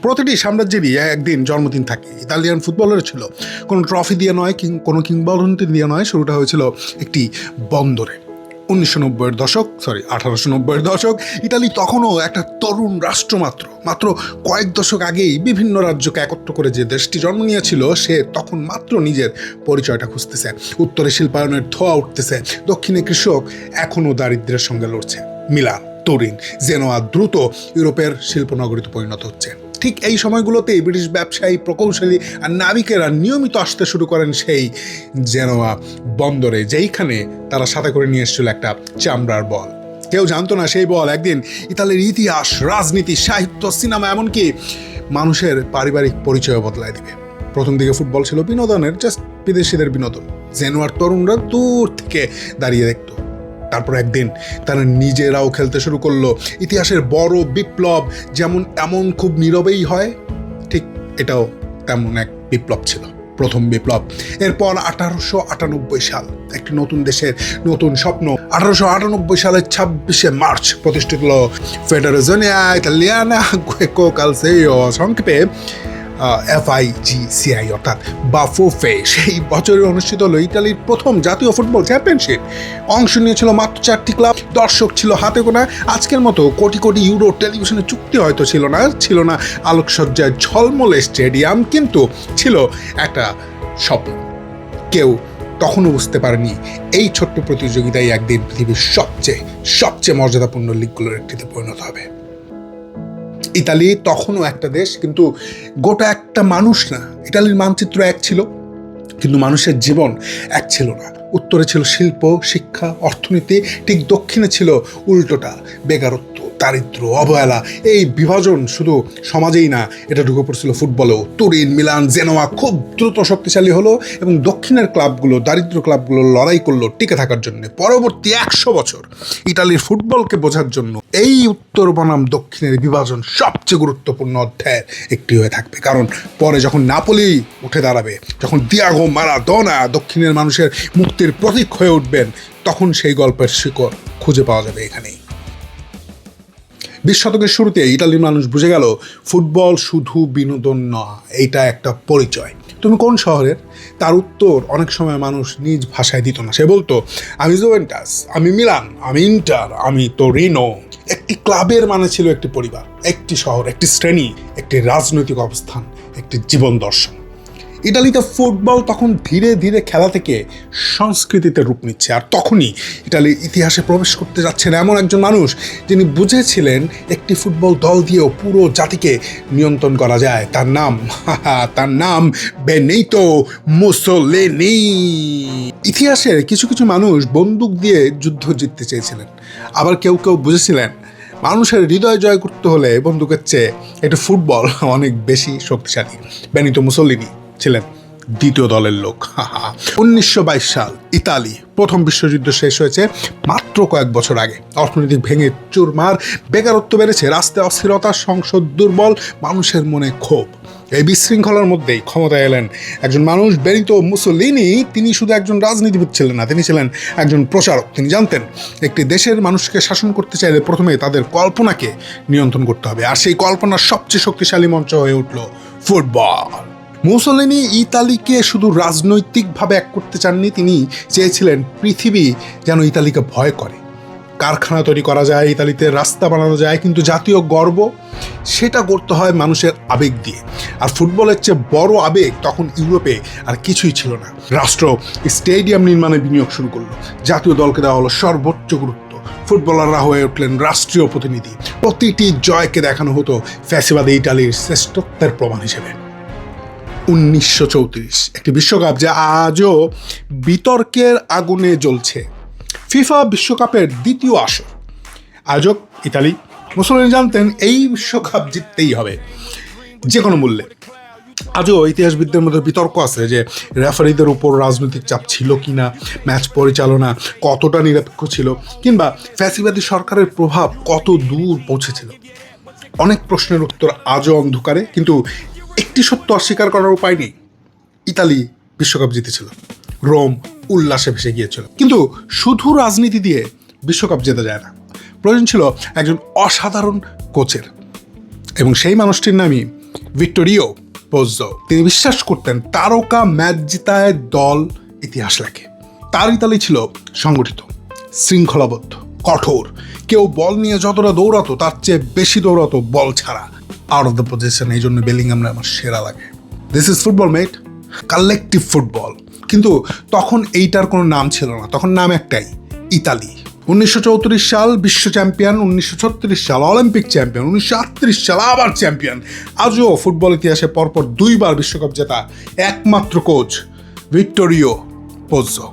প্রতিটি সাম্রাজ্যেরই একদিন জন্মদিন থাকে। ইতালিয়ান ফুটবলের ছিল কোনো ট্রফি দিয়ে নয়, কোনো কিংবদন্তি দিয়ে নয়। শুরুটা হয়েছিল একটি বন্দরে। 1890-এর দশক। ইতালি তখনও একটা তরুণ রাষ্ট্র মাত্র কয়েক দশক আগেই বিভিন্ন রাজ্যকে একত্র করে যে দেশটি জন্ম নিয়েছিল, সে তখন মাত্র নিজের পরিচয়টা খুঁজতেছে। উত্তরে শিল্পায়নের ধোঁয়া উঠতেছে, দক্ষিণে কৃষক এখনও দারিদ্র্যের সঙ্গে লড়ছে। মিলান, তুরিন, জেনোয়া দ্রুত ইউরোপের শিল্পনগরীতে পরিণত হচ্ছে। ঠিক এই সময়গুলোতেই ব্রিটিশ ব্যবসায়ী, প্রকৌশলী আর নাবিকেরা নিয়মিত আসতে শুরু করেন সেই জেনোয়া বন্দরে, যেইখানে তারা সাথে করে নিয়ে এসেছিল একটা চামড়ার বল। কেউ জানতো না সেই বল একদিন ইতালির ইতিহাস, রাজনীতি, সাহিত্য, সিনেমা, এমনকি মানুষের পারিবারিক পরিচয় বদলায় দিবে। প্রথম দিকে ফুটবল ছিল বিনোদনের, জাস্ট বিদেশিদের বিনোদন। জেনোয়ার তরুণরা দূর থেকে দাঁড়িয়ে দেখত। তারপর একদিন তারা নিজেরাও খেলতে শুরু করলো। ইতিহাসের বড় বিপ্লব এমন খুব নীরবেই হয়, ঠিক এটাও তেমন এক বিপ্লব ছিল, প্রথম বিপ্লব। এরপর 1898 সাল, একটি নতুন দেশের নতুন স্বপ্ন। 1898 সালের 26শে মার্চ প্রতিষ্ঠিত হলো ফেডারেশনে ইতালিয়ানা গুয়েকো ক্যালসিও, সংক্ষেপে FIGCI অর্থাৎ বাফোফে। সেই বছরে অনুষ্ঠিত হলো ইতালির প্রথম জাতীয় ফুটবল চ্যাম্পিয়নশিপ। অংশ নিয়েছিল মাত্র 4টি ক্লাব, দর্শক ছিল হাতে গোনা। আজকের মতো কোটি কোটি ইউরো টেলিভিশনের চুক্তি হয়তো ছিল না আলোকসজ্জায় ঝলমলে স্টেডিয়াম, কিন্তু ছিল একটা স্বপ্ন। কেউ তখনও বুঝতে পারেনি এই ছোট্ট প্রতিযোগিতায় একদিন পৃথিবীর সবচেয়ে মর্যাদাপূর্ণ লিগগুলোর একটিতে পরিণত হবে। ইতালি তখনও একটা দেশ, কিন্তু গোটা একটা মানুষ না। ইতালির মানচিত্র এক ছিল, কিন্তু মানুষের জীবন এক ছিল না। উত্তরে ছিল শিল্প, শিক্ষা, অর্থনীতি, ঠিক দক্ষিণে ছিল উল্টোটা, বেকারত্ব, দারিদ্র্য, অবহেলা। এই বিভাজন শুধু সমাজেই না, এটা ঢুকে পড়ছিল ফুটবলেও। তুরিন, মিলান, জেনোয়া খুব দ্রুত শক্তিশালী হলো এবং দক্ষিণের ক্লাবগুলো, দারিদ্র ক্লাবগুলো লড়াই করলো টিকে থাকার জন্য। পরবর্তী 100 বছর ইতালির ফুটবলকে বোঝার জন্য এই উত্তর বনাম দক্ষিণের বিভাজন সবচেয়ে গুরুত্বপূর্ণ অধ্যায়ের একটি হয়ে থাকবে। কারণ পরে যখন নাপোলি উঠে দাঁড়াবে, যখন দিয়াগো মারাদোনা দক্ষিণের মানুষের মুক্তির প্রতীক হয়ে উঠবেন, তখন সেই গল্পের শিকড় খুঁজে পাওয়া যাবে এখানেই। 20 শতকের শুরুতে ইতালির মানুষ বুঝে গেল ফুটবল শুধু বিনোদন নয়, এটা একটা পরিচয়। তুমি কোন শহরের? তার উত্তর অনেক সময় মানুষ নিজ ভাষায় দিত না। সে বলতো, আমি জুভেন্টাস, আমি মিলান, আমি ইন্টার, আমি তোরিনো। একটি ক্লাবের মানে ছিল একটি পরিবার, একটি শহর, একটি শ্রেণী, একটি রাজনৈতিক অবস্থান, একটি জীবন দর্শন। ইতালিতে ফুটবল তখন ধীরে ধীরে খেলা থেকে সংস্কৃতিতে রূপ নিচ্ছে। আর তখনই ইতালির ইতিহাসে প্রবেশ করতে যাচ্ছেন এমন একজন মানুষ, যিনি বুঝেছিলেন একটি ফুটবল দল দিয়েও পুরো জাতিকে নিয়ন্ত্রণ করা যায়। তার নাম বেনিতো মুসোলিনি। ইতিহাসের কিছু কিছু মানুষ বন্দুক দিয়ে যুদ্ধ জিততে চেয়েছিলেন, আবার কেউ বুঝেছিলেন মানুষের হৃদয় জয় করতে হলে বন্দুকের চেয়ে একটু ফুটবল অনেক বেশি শক্তিশালী। বেনিতো মুসোলিনি ছিলেন দ্বিতীয় দলের লোক। 1922 সাল, ইতালি প্রথম বিশ্বযুদ্ধ শেষ হয়েছে মাত্র কয়েক বছর আগে। অর্থনৈতিক ভেঙে চুরমার, বেকারত্ব বেড়েছে, রাস্তায় অস্থিরতা, সংসদ দুর্বল, মানুষের মনে ক্ষোভ। এই বিশৃঙ্খলার মধ্যেই ক্ষমতায় এলেন একজন মানুষ, বেনিতো মুসোলিনি। তিনি শুধু একজন রাজনীতিবিদ ছিলেন না, তিনি ছিলেন একজন প্রচারক। তিনি জানতেন একটি দেশের মানুষকে শাসন করতে চাইলে প্রথমে তাদের কল্পনাকে নিয়ন্ত্রণ করতে হবে, আর সেই কল্পনার সবচেয়ে শক্তিশালী মঞ্চ হয়ে উঠল ফুটবল। মুসোলিনি ইতালিকে শুধু রাজনৈতিকভাবে এক করতে চাননি, তিনি চেয়েছিলেন পৃথিবী যেন ইতালিকে ভয় করে। কারখানা তৈরি করা যায়, ইতালিতে রাস্তা বানানো যায়, কিন্তু জাতীয় গর্ব সেটা করতে হয় মানুষের আবেগ দিয়ে। আর ফুটবলের চেয়ে বড় আবেগ তখন ইউরোপে আর কিছুই ছিল না। রাষ্ট্র স্টেডিয়াম নির্মাণে বিনিয়োগ শুরু করলো, জাতীয় দলকে দেওয়া হলো সর্বোচ্চ গুরুত্ব, ফুটবলাররা হয়ে উঠলেন রাষ্ট্রীয় প্রতিনিধি। প্রতিটি জয়কে দেখানো হতো ফ্যাসিবাদী ইতালির শ্রেষ্ঠত্বের প্রমাণ হিসেবে। 1934, একটি বিশ্বকাপ যা আজও বিতর্কের আগুনে জ্বলছে। ফিফা বিশ্বকাপের দ্বিতীয় আসর, আয়োজক ইতালি। মুসোলিনি জানতেন এই বিশ্বকাপ জিততেই হবে যে কোনো মূল্যে। আজও ইতিহাসবিদদের মধ্যে বিতর্ক আছে যে রেফারিদের উপর রাজনৈতিক চাপ ছিল কিনা, ম্যাচ পরিচালনা কতটা নিরপেক্ষ ছিল, কিংবা ফ্যাসিবাদী সরকারের প্রভাব কত দূর পৌঁছেছিল। অনেক প্রশ্নের উত্তর আজও অন্ধকারে, কিন্তু একটি সত্য অস্বীকার করার উপায় নেই, ইতালি বিশ্বকাপ জিতেছিল, রোম উল্লাসে ভেসে গিয়েছিল। কিন্তু শুধু রাজনীতি দিয়ে বিশ্বকাপ জেতা যায় না, প্রয়োজন ছিল একজন অসাধারণ কোচের, এবং সেই মানুষটির নামই ভিক্টোরিও পোজ্জো। তিনি বিশ্বাস করতেন তারকা ম্যাচ জিতায় দল ইতিহাস লেখে। তার ইতালি ছিল সংগঠিত, শৃঙ্খলাবদ্ধ, কঠোর। কেউ বল নিয়ে যতটা দৌড়াতো তার চেয়ে বেশি দৌড়াতো বল ছাড়া, আউট অফ দ্য পজিশন। এই জন্য বেলিংহামরা আমার সেরা লাগে। This is football mate, collective football. কিন্তু তখন এইটার কোনো নাম ছিল না, তখন নাম একটাই, ইতালি। 1934 সাল বিশ্ব চ্যাম্পিয়ন, 1936 সাল অলিম্পিক চ্যাম্পিয়ন, 1938 সাল আবার চ্যাম্পিয়ন। আজও ফুটবল ইতিহাসে পরপর 2বার বিশ্বকাপ জেতা একমাত্র কোচ ভিক্টোরিও পোজ্জো।